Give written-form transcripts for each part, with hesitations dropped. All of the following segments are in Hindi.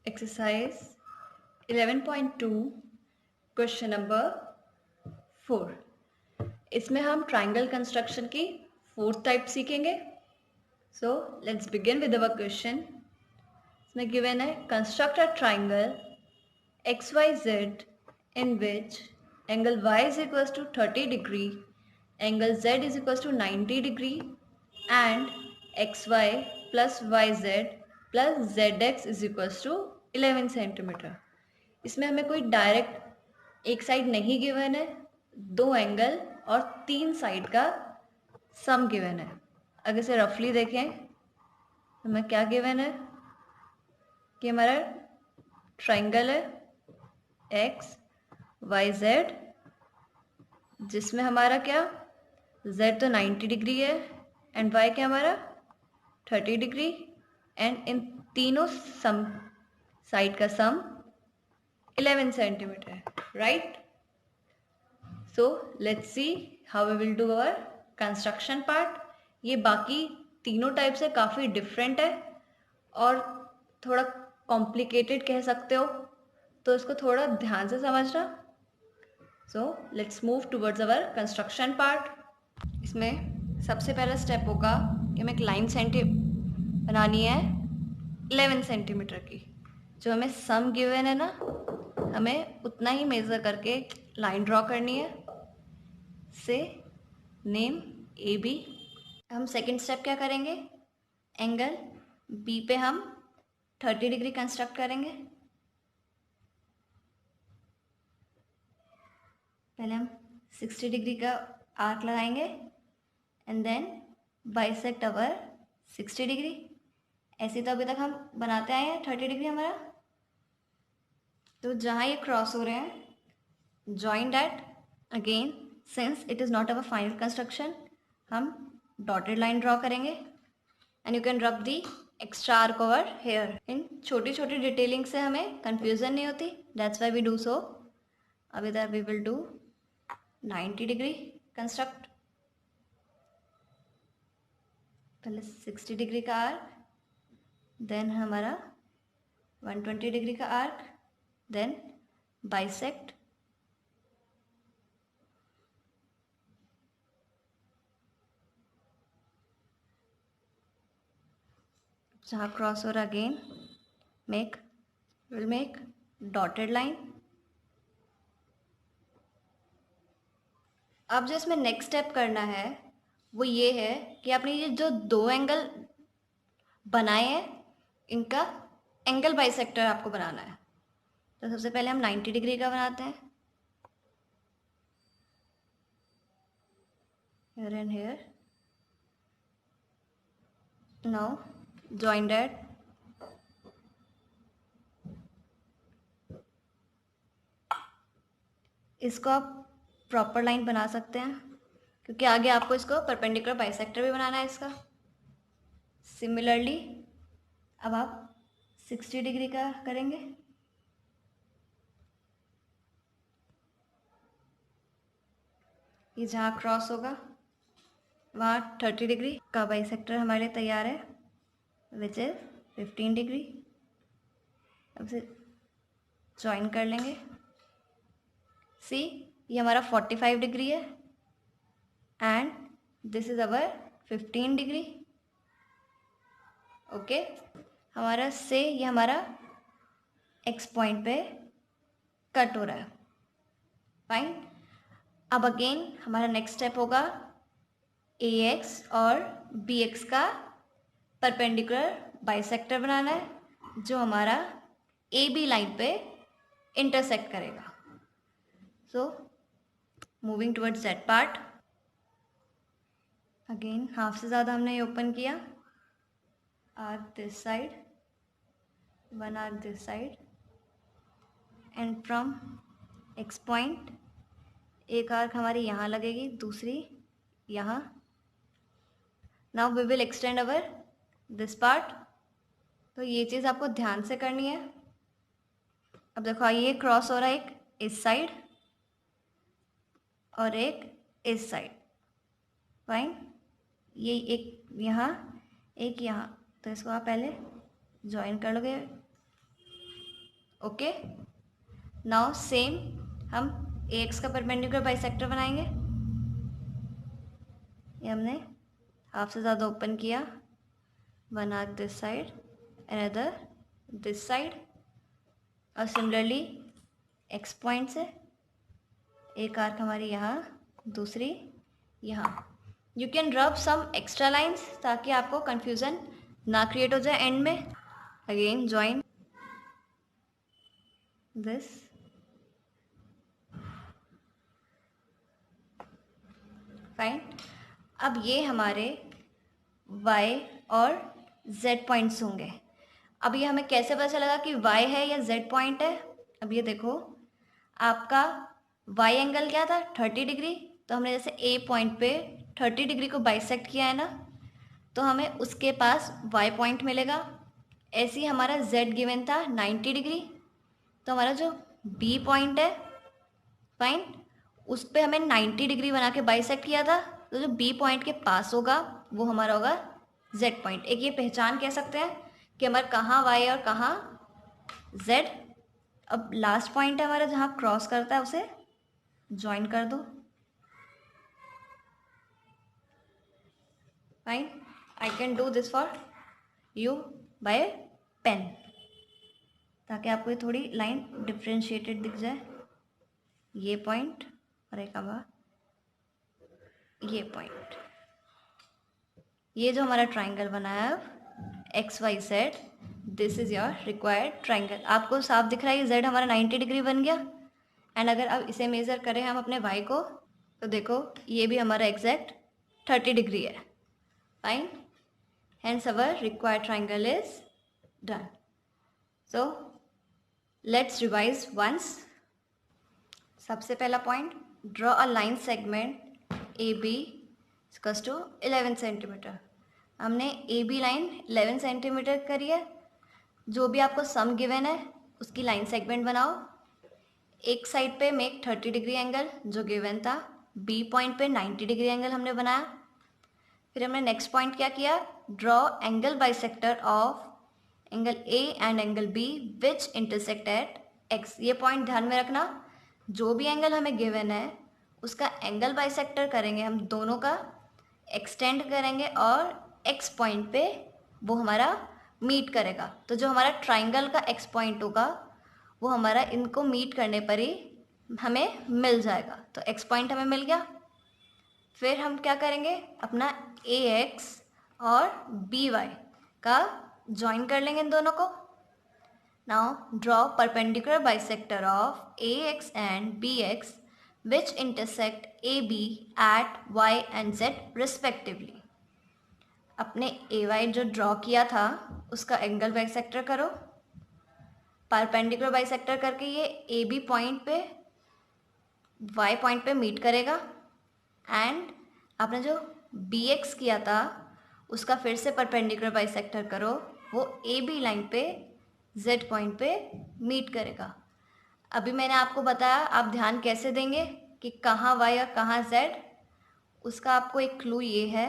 Exercise 11.2 question number 4। इसमें हम ट्राइंगल कंस्ट्रक्शन की फोर्थ टाइप सीखेंगे। So let's begin with our question. इसमें गिवन है construct a triangle XYZ in which angle Y is equals to 30 degree, angle Z is equals to 90 degree and XY plus YZ plus ZX is equals to 11 centimetre. इसमें हमें कोई डायरेक्ट एक साइड नहीं गिवन है, दो एंगल और तीन साइड का सम गिवन है। अगर इसे रफली देखें तो हमें क्या गिवन है कि हमारा ट्राइंगल है एक्स वाई जेड, जिसमें हमारा क्या z तो 90 डिग्री है एंड y क्या हमारा 30 डिग्री एंड इन तीनों सम साइड का सम 11 सेंटीमीटर है, right. So let's see how we will do our construction part. ये बाकी तीनों टाइप से काफ़ी डिफरेंट है और थोड़ा कॉम्प्लिकेटेड कह सकते हो, तो इसको थोड़ा ध्यान से समझना। So let's move towards our construction part. इसमें सबसे पहला स्टेप होगा कि हमें एक लाइन बनानी है 11 सेंटीमीटर की। जो हमें सम गिवन है ना, हमें उतना ही मेज़र करके लाइन ड्रॉ करनी है। से नेम AB। हम सेकंड स्टेप क्या करेंगे, एंगल B पे हम 30 डिग्री कंस्ट्रक्ट करेंगे। पहले हम 60 डिग्री का आर्क लगाएंगे and then bisect our 60 degree. ऐसे तो अभी तक हम बनाते आए हैं 30 डिग्री हमारा। तो जहाँ ये क्रॉस हो रहे हैं join that again, since it is not our final construction, हम डॉटेड लाइन ड्रॉ करेंगे and you can rub the extra arc over here. इन छोटी छोटी डिटेलिंग से हमें कंफ्यूजन नहीं होती, that's why we do so. अभी that we will do 90 degree construct. पहले 60 डिग्री का आर्क, देन हमारा 120 डिग्री का आर्क, देन बाइसेक्ट। जहाँ क्रॉस हो रहा again will make dotted line. अब जो इसमें नेक्स्ट स्टेप करना है वो ये है कि आपने ये जो दो एंगल बनाए हैं इनका एंगल बाइसेक्टर आपको बनाना है। तो सबसे पहले हम 90 डिग्री का बनाते हैं, here and here. Now join that. इसको आप प्रॉपर लाइन बना सकते हैं क्योंकि आगे आपको इसको परपेंडिकुलर बाइसेक्टर भी बनाना है इसका। सिमिलरली अब आप 60 डिग्री का करेंगे। ये जहाँ क्रॉस होगा वहाँ 30 डिग्री का बाइसेक्टर हमारे लिए तैयार है, विच इज 15 डिग्री। अब से ज्वाइन कर लेंगे। सी ये हमारा 45 डिग्री है and this is our 15 degree. Okay, हमारा से ये हमारा एक्स पॉइंट पे कट हो रहा है, फाइन। अब अगेन हमारा नेक्स्ट स्टेप होगा AX और BX का परपेंडिकुलर बाइसेक्टर बनाना है जो हमारा AB लाइन पे इंटरसेक्ट करेगा। So moving towards that part. Again half से ज़्यादा हमने ये ओपन किया, arc this side, one arc this side and from X point एक आर्क हमारी यहाँ लगेगी, दूसरी यहाँ। Now we will extend our this part. तो ये चीज़ आपको ध्यान से करनी है। अब देखो ये क्रॉस हो रहा है एक इस साइड और एक इस साइड, फाइन। ये एक यहाँ एक यहाँ, तो इसको आप पहले ज्वाइन कर लोगे ओके, नाउ सेम हम AX का परपेंडिकुलर बाइसेक्टर बनाएंगे। ये हमने हाफ से ज़्यादा ओपन किया, one arc this side, another this side, और सिमिलरली एक्स पॉइंट से एक आर्क हमारी यहाँ, दूसरी यहाँ। यू कैन रब सम एक्स्ट्रा लाइन्स ताकि आपको कंफ्यूजन ना क्रिएट हो जाए एंड में। Again join this, fine. अब ये हमारे y और z पॉइंट्स होंगे। अब ये हमें कैसे पता चलेगा कि y है या z पॉइंट है? अब ये देखो, आपका y एंगल क्या था 30 डिग्री, तो हमने जैसे a पॉइंट पे 30 डिग्री को बाइसेक्ट किया है ना, तो हमें उसके पास y पॉइंट मिलेगा। ऐसे ही हमारा z गिवन था 90 डिग्री, तो हमारा जो b पॉइंट है, फाइन, उस पर हमें 90 डिग्री बना के बाइसेक्ट किया था, तो जो b पॉइंट के पास होगा वो हमारा होगा z पॉइंट। एक ये पहचान कह सकते हैं कि हमारा कहाँ y और कहाँ z। अब लास्ट पॉइंट है हमारा जहाँ क्रॉस करता है, उसे ज्वाइन कर दो, fine. I can do this for you by pen, ताकि आपको ये थोड़ी लाइन डिफ्रेंशिएटेड दिख जाए। ये पॉइंट और एक हमारा ये पॉइंट, ये जो हमारा ट्राइंगल बनाया है XYZ, this is your required triangle. आपको साफ दिख रहा है, Z हमारा 90 डिग्री बन गया। एंड अगर अब इसे मेज़र करें हम अपने Y को, तो देखो ये भी हमारा एग्जैक्ट 30 डिग्री है, fine. Hence our required triangle is done. So let's revise once. सबसे पहला point, draw a line segment AB equals to 11 centimetre. हमने AB लाइन 11 सेंटीमीटर करी है। जो भी आपको सम गिवन है उसकी लाइन सेगमेंट बनाओ। एक साइड पे मेक 30 डिग्री एंगल जो गिवन था, B पॉइंट पे 90 डिग्री एंगल हमने बनाया। फिर हमने नेक्स्ट पॉइंट क्या किया, draw angle bisector of angle A and angle B which intersect at X। ये पॉइंट ध्यान में रखना, जो भी एंगल हमें गिवन है उसका एंगल बाइसेक्टर करेंगे हम, दोनों का एक्सटेंड करेंगे और X पॉइंट पे वो हमारा मीट करेगा। तो जो हमारा ट्राइंगल का X पॉइंट होगा वो हमारा इनको मीट करने पर ही हमें मिल जाएगा। तो X पॉइंट हमें मिल गया। फिर हम क्या करेंगे, अपना AX और BY का ज्वाइन कर लेंगे इन दोनों को। Now draw perpendicular bisector of AX and BX which intersect AB at Y and Z respectively. अपने AY जो ड्रॉ किया था उसका एंगल बाइसेक्टर करो, परपेंडिकुलर बाइसेक्टर करके ये AB पॉइंट पे Y पॉइंट पे मीट करेगा। एंड आपने जो BX किया था उसका फिर से परपेंडिकुलर बाइसेक्टर करो, वो AB लाइन पे Z पॉइंट पे मीट करेगा। अभी मैंने आपको बताया आप ध्यान कैसे देंगे कि कहाँ Y और कहाँ Z। उसका आपको एक क्लू ये है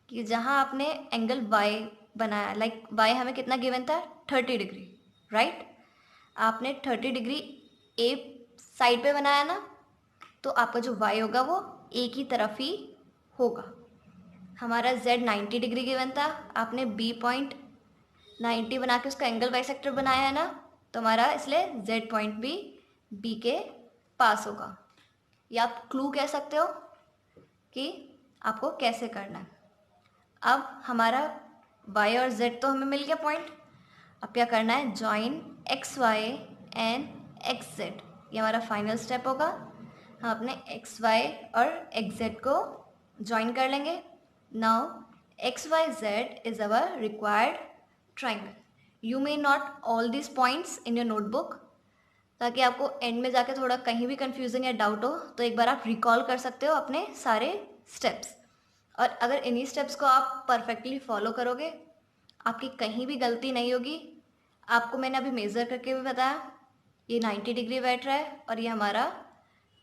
कि जहाँ आपने एंगल Y बनाया, लाइक Y हमें कितना गिवन था 30 डिग्री, राइट। आपने 30 डिग्री A साइड पे बनाया ना, तो आपका जो Y होगा वो A की तरफ ही होगा। हमारा Z 90 डिग्री गिवन था, आपने B पॉइंट 90 बना के उसका एंगल बाइसेक्टर बनाया है ना, तो हमारा इसलिए Z पॉइंट भी B के पास होगा। या आप क्लू कह सकते हो कि आपको कैसे करना है। अब हमारा Y और Z तो हमें मिल गया पॉइंट। अब क्या करना है, जॉइन XY एंड XZ, ये हमारा फाइनल स्टेप होगा। हम अपने XY और XZ को ज्वाइन कर लेंगे। Now XYZ is our required triangle. You may not all this points in your notebook, ताकि आपको एंड में जाके थोड़ा कहीं भी कन्फ्यूजन या डाउट हो तो एक बार आप रिकॉल कर सकते हो अपने सारे स्टेप्स। और अगर इन्हीं स्टेप्स को आप परफेक्टली फॉलो करोगे, आपकी कहीं भी गलती नहीं होगी। आपको मैंने अभी मेज़र करके भी बताया, ये 90 डिग्री बैठ रहा है और ये हमारा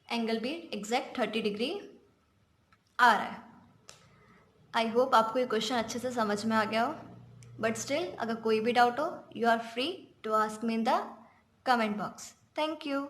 एंगल भी एग्जैक्ट 30 डिग्री आ रहा है। आई होप आपको ये क्वेश्चन अच्छे से समझ में आ गया हो, बट स्टिल अगर कोई भी डाउट हो you are free to ask me in the comment box. Thank you.